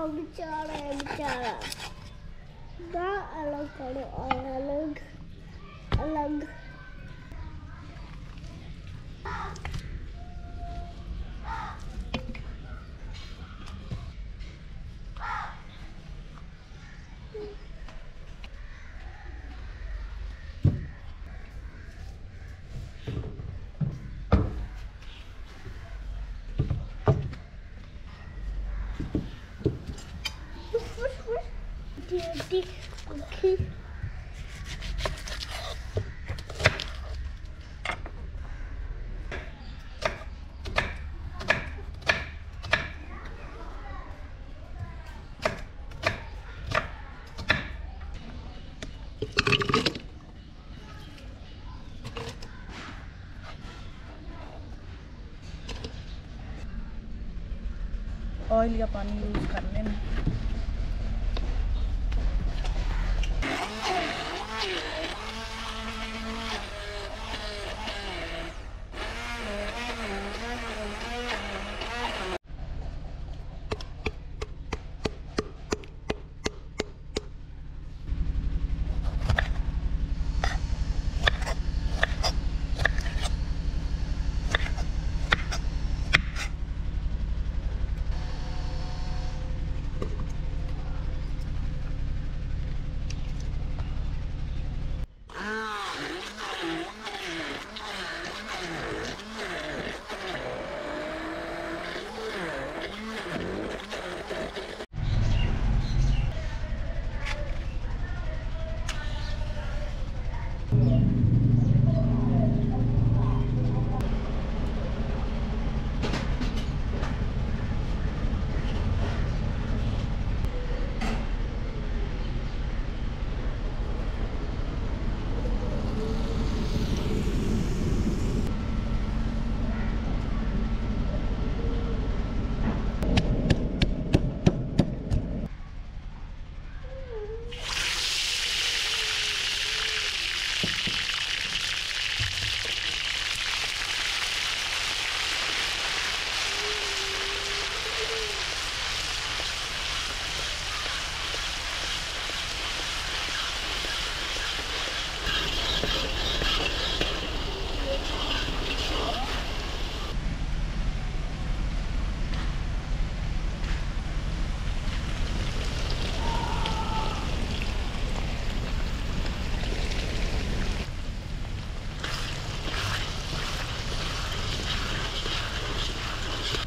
बेचारा है बेचारा। ना अलग करो और अलग अलग। Okay. ऑयल या पानी यूज़ करने में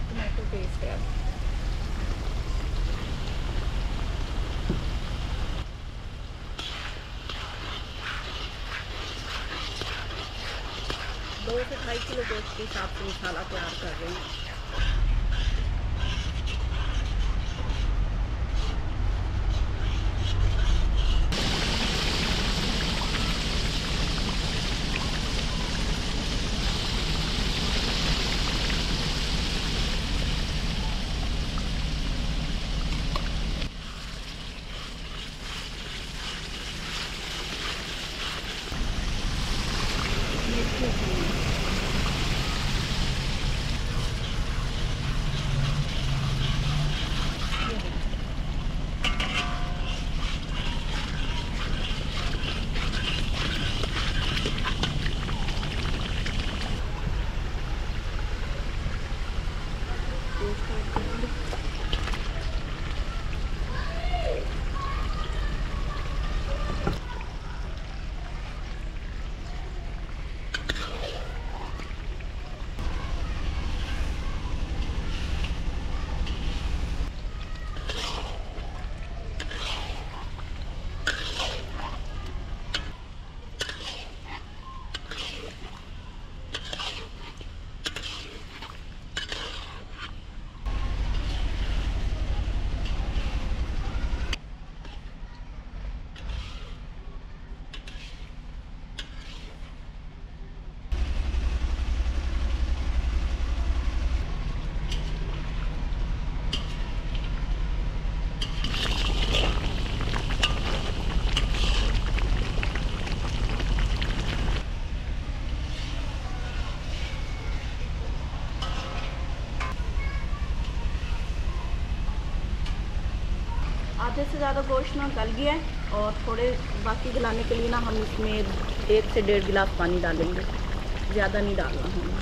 टमाटो पेस्ट है। अब 2 से 2.5 किलो गोश्त के हिसाब से मसाला तैयार कर रही हूँ। आधे से ज़्यादा गोश्त ना गल गया है और थोड़े बाकी गलाने के लिए ना हम इसमें 1 से 1.5 गिलास पानी डालेंगे, ज़्यादा नहीं डालना हमें।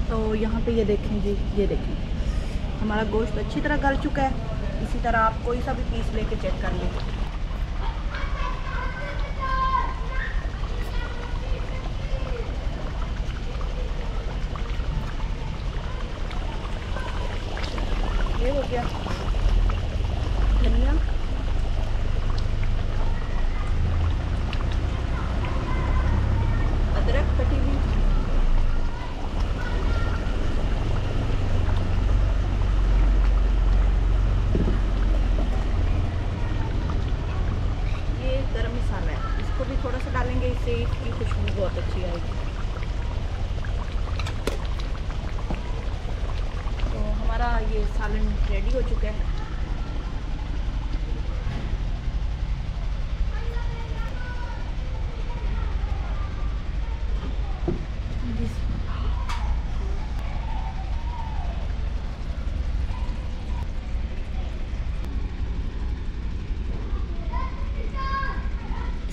तो यहाँ पे ये देखें जी, ये देखें हमारा गोश्त अच्छी तरह गल चुका है। इसी तरह आप कोई सा भी पीस लेके चेक कर लें। ये हो गया धनिया, अदरक कटी हुई, थोड़ा सा डालेंगे, इससे इसकी खुशबू बहुत अच्छी आएगी। तो हमारा ये सालन रेडी हो चुका है।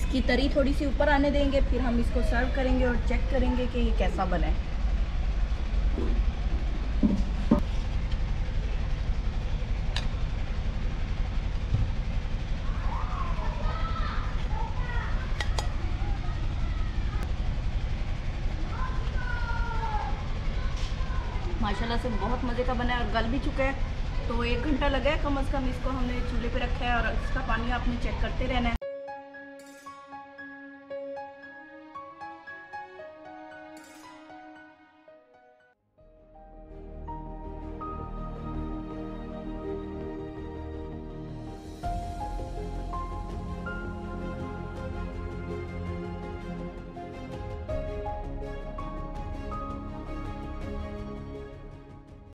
की तरी थोड़ी सी ऊपर आने देंगे, फिर हम इसको सर्व करेंगे और चेक करेंगे कि ये कैसा बना है। माशाल्लाह से बहुत मज़े का बना है और गल भी चुका है। तो 1 घंटा लगा है कम से कम, इसको हमने चूल्हे पे रखा है और इसका पानी आपने चेक करते रहना है।